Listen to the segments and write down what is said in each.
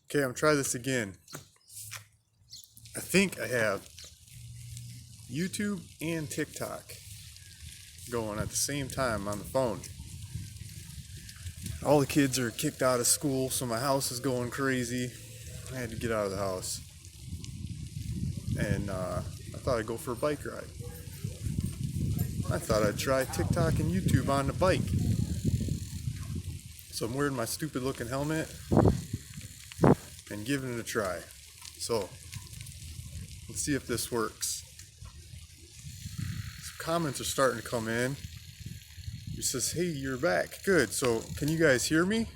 Okay, I'm gonna try this again. I think I have YouTube and TikTok going at the same time on the phone. All the kids are kicked out of school, so my house is going crazy. I had to get out of the house. And I thought I'd go for a bike ride. I thought I'd try TikTok and YouTube on the bike. So I'm wearing my stupid looking helmet and giving it a try. So let's see if this works. Some comments are starting to come in. He says, hey, you're back. Good. So can you guys hear me?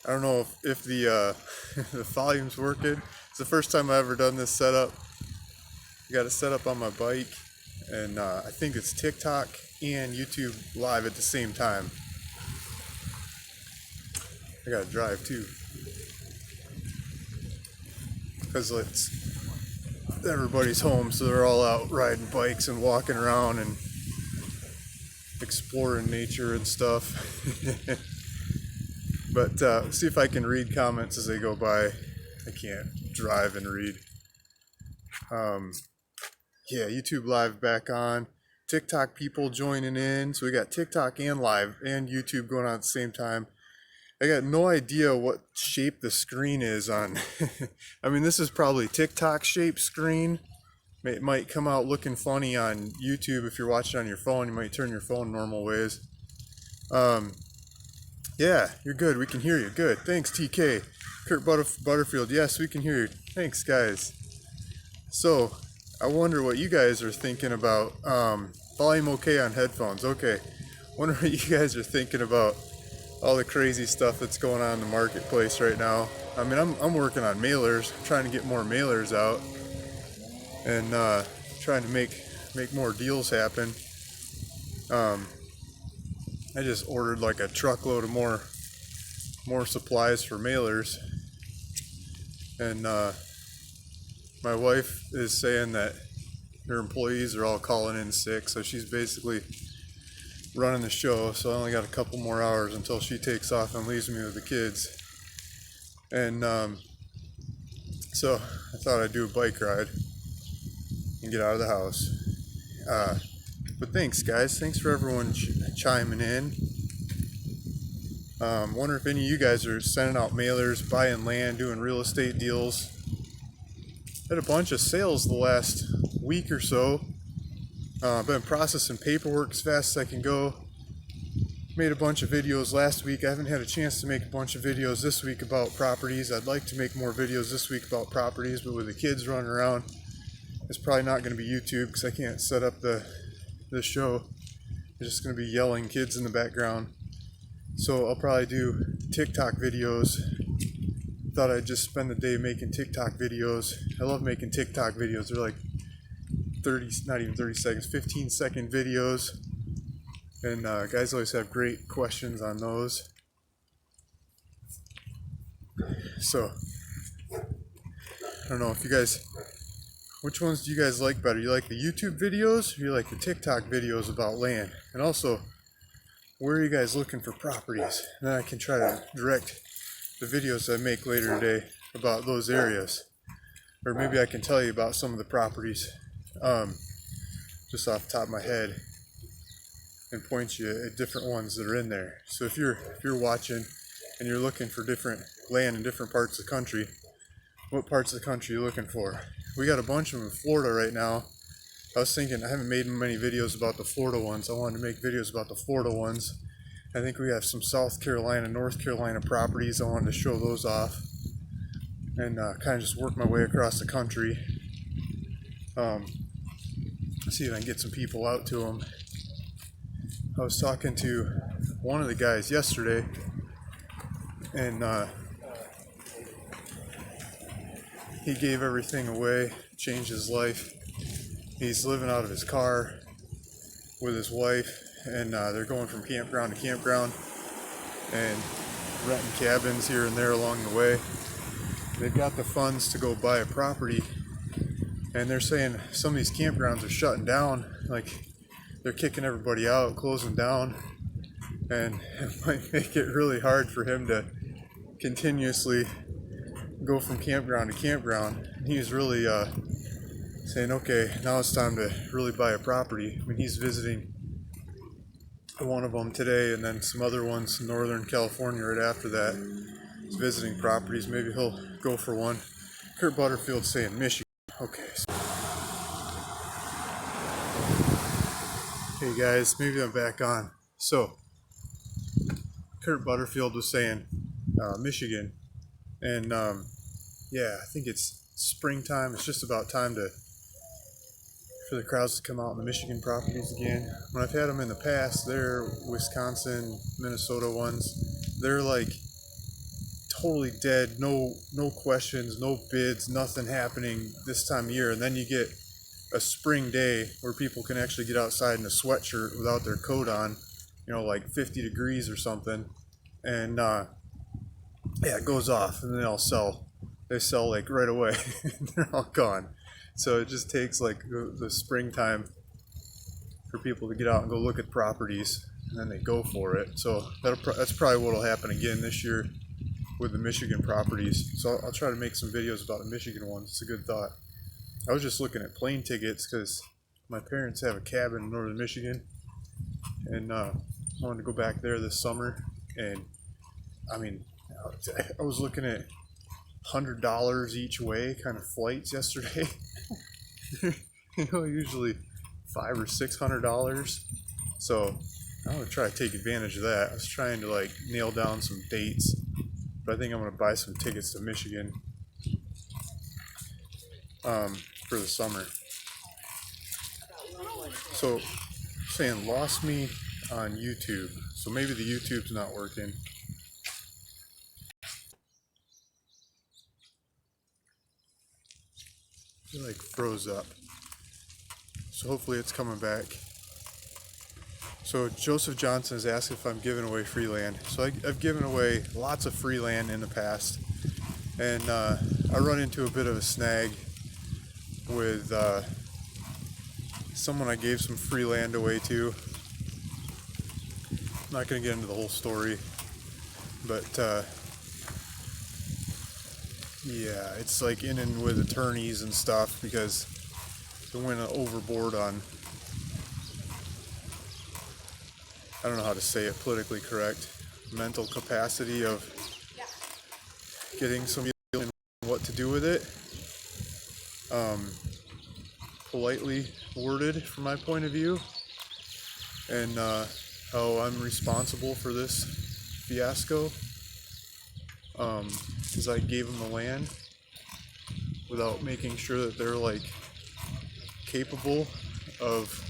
I don't know if the the volume's working. It's the first time I've ever done this setup. I got it set up on my bike, and I think it's TikTok and YouTube live at the same time. I gotta drive too, because everybody's home, so they're all out riding bikes and walking around and exploring nature and stuff. But see if I can read comments as they go by. I can't drive and read. Yeah, YouTube live back on. TikTok people joining in. So we got TikTok and live and YouTube going on at the same time. I got no idea what shape the screen is on. I mean, this is probably TikTok shaped screen. It might come out looking funny on YouTube if you're watching on your phone. You might turn your phone normal ways. Yeah, you're good. We can hear you. Good. Thanks, TK. Kurt Butterfield. Yes, we can hear you. Thanks, guys. So, I wonder what you guys are thinking about. Volume okay on headphones. Okay. Wonder what you guys are thinking about all the crazy stuff that's going on in the marketplace right now. I mean, I'm working on mailers, trying to get more mailers out, and trying to make more deals happen. I just ordered like a truckload of more supplies for mailers, and my wife is saying that her employees are all calling in sick, so she's basically running the show. So I only got a couple more hours until she takes off and leaves me with the kids. And so I thought I'd do a bike ride and get out of the house. But thanks, guys. Thanks for everyone chiming in. Wonder if any of you guys are sending out mailers, buying land, doing real estate deals. Had a bunch of sales the last week or so. Been processing paperwork as fast as I can go. Made a bunch of videos last week. I haven't had a chance to make a bunch of videos this week about properties. I'd like to make more videos this week about properties, but with the kids running around, it's probably not going to be YouTube because I can't set up the show. There's just going to be yelling kids in the background. So I'll probably do TikTok videos. Thought I'd just spend the day making TikTok videos. I love making TikTok videos. They're like 30, not even 30 seconds, 15-second videos. And guys always have great questions on those. So, I don't know if you guys, which ones do you guys like better? You like the YouTube videos or you like the TikTok videos about land? And also, where are you guys looking for properties? And then I can try to direct the videos I make later today about those areas. Or maybe I can tell you about some of the properties just off the top of my head and point you at different ones that are in there. So if you're watching and you're looking for different land in different parts of the country, what parts of the country are you looking for? We got a bunch of them in Florida right now. I was thinking I haven't made many videos about the Florida ones. I wanted to make videos about the Florida ones. I think we have some South Carolina, North Carolina properties. I wanted to show those off and kind of just work my way across the country. See if I can get some people out to them. I was talking to one of the guys yesterday, and he gave everything away, changed his life. He's living out of his car with his wife, and they're going from campground to campground and renting cabins here and there along the way. They've got the funds to go buy a property, and they're saying some of these campgrounds are shutting down, like they're kicking everybody out, closing down, and it might make it really hard for him to continuously go from campground to campground. And he was really saying, okay, now it's time to really buy a property. I mean, he's visiting one of them today, and then some other ones in Northern California right after that. He's visiting properties. Maybe he'll go for one. Kurt Butterfield's saying Michigan. Okay. Hey guys, maybe I'm back on. So, Kurt Butterfield was saying Michigan, and yeah, I think it's springtime. It's just about time for the crowds to come out on the Michigan properties again. When I've had them in the past, they're Wisconsin, Minnesota ones. They're like totally dead, no questions, no bids, nothing happening this time of year. And then you get a spring day where people can actually get outside in a sweatshirt without their coat on, like 50 degrees or something. And yeah, it goes off, and then they sell like right away. They're all gone. So it just takes like the springtime for people to get out and go look at properties, and then they go for it. So that's probably what will happen again this year with the Michigan properties. So I'll try to make some videos about the Michigan ones. It's a good thought. I was just looking at plane tickets because my parents have a cabin in northern Michigan, and I wanted to go back there this summer. And I mean, I was looking at $100 each way kind of flights yesterday. Usually $500 or $600. So I'm gonna try to take advantage of that. I was trying to like nail down some dates, but I think I'm gonna buy some tickets to Michigan for the summer. So saying lost me on YouTube. So maybe the YouTube's not working. It like froze up. So hopefully it's coming back. So Joseph Johnson has asked if I'm giving away free land. So I've given away lots of free land in the past. And I run into a bit of a snag with someone I gave some free land away to. I'm not going to get into the whole story. But yeah, it's like in and with attorneys and stuff because they went overboard on, I don't know how to say it politically correct, mental capacity of getting some and what to do with it. Politely worded from my point of view, and how I'm responsible for this fiasco. Because I gave them the land without making sure that they're like capable of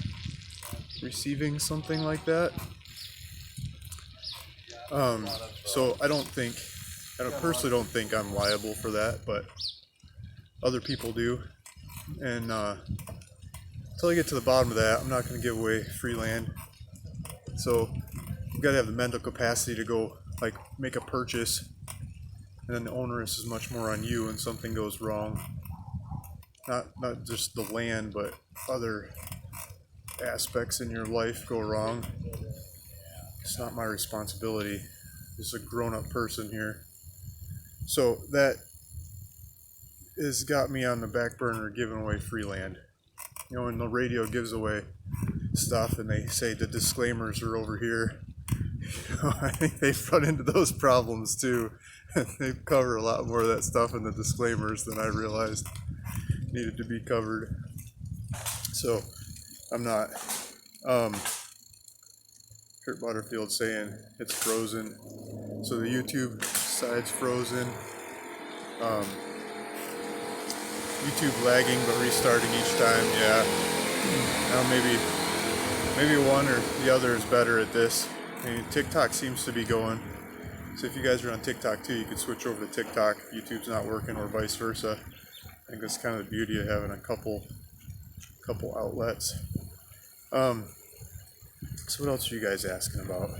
receiving something like that. So I personally don't think I'm liable for that, but other people do. And until I get to the bottom of that, I'm not going to give away free land. So you've got to have the mental capacity to go like make a purchase, and then the onerous is much more on you when something goes wrong. Not just the land, but other aspects in your life go wrong. It's not my responsibility. It's a grown-up person here. So that has got me on the back burner giving away free land. When the radio gives away stuff and they say the disclaimers are over here, I think they've run into those problems too. They cover a lot more of that stuff in the disclaimers than I realized needed to be covered. So I'm not. Kurt Butterfield saying it's frozen. So the YouTube side's frozen. YouTube lagging but restarting each time. Yeah. Now maybe one or the other is better at this. I mean, TikTok seems to be going. So if you guys are on TikTok too, you can switch over to TikTok if YouTube's not working, or vice versa. I think that's kind of the beauty of having a couple outlets. So what else are you guys asking about?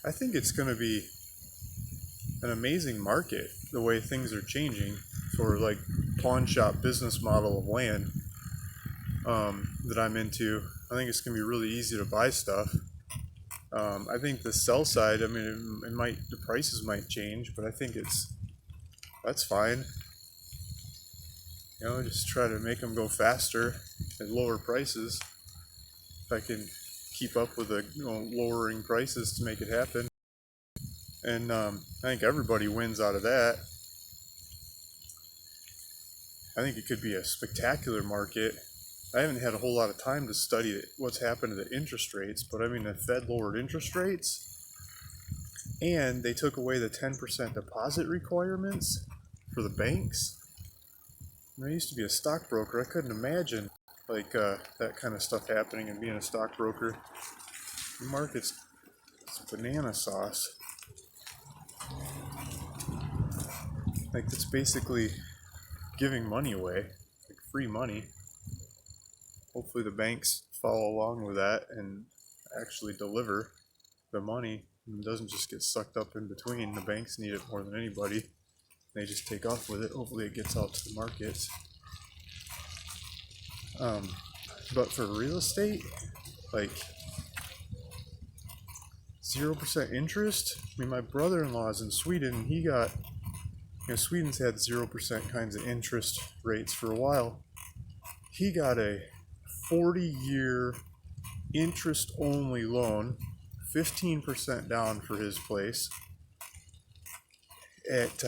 I think it's going to be an amazing market, the way things are changing for like pawn shop business model of land that I'm into. I think it's going to be really easy to buy stuff. I think the sell side, I mean, it might, the prices might change, but I think that's fine. You know, just try to make them go faster at lower prices. If I can keep up with the lowering prices to make it happen, and I think everybody wins out of that. I think it could be a spectacular market. I haven't had a whole lot of time to study what's happened to the interest rates, but I mean, the Fed lowered interest rates and they took away the 10% deposit requirements for the banks. When I used to be a stockbroker, I couldn't imagine like that kind of stuff happening and being a stockbroker. The market's banana sauce. Like, it's basically giving money away, like free money. Hopefully the banks follow along with that and actually deliver the money and doesn't just get sucked up in between. The banks need it more than anybody. They just take off with it. Hopefully it gets out to the markets. But for real estate, like 0% interest. I mean, my brother-in-law is in Sweden, and he got, Sweden's had 0% kinds of interest rates for a while. He got a 40-year interest-only loan, 15% down for his place, at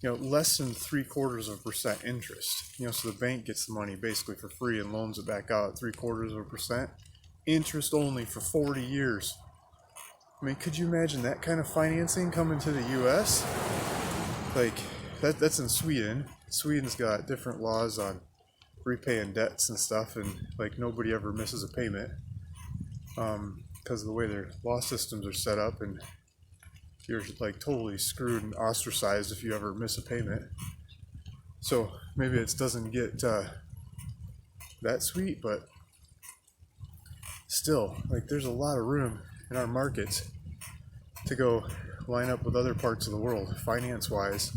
less than 0.75% interest. So the bank gets the money basically for free and loans it back out at 0.75%. Interest only for 40 years. I mean, could you imagine that kind of financing coming to the U.S.? Like, that's in Sweden. Sweden's got different laws on repaying debts and stuff, and like nobody ever misses a payment because of the way their law systems are set up, and you're like totally screwed and ostracized if you ever miss a payment. So maybe it doesn't get that sweet, but still, like, there's a lot of room in our markets to go line up with other parts of the world, finance-wise,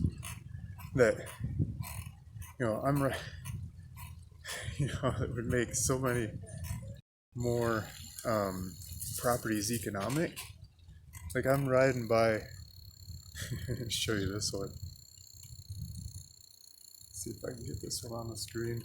that it would make so many more properties economic. Like, I'm riding by. Let me show you this one. See if I can get this one on the screen.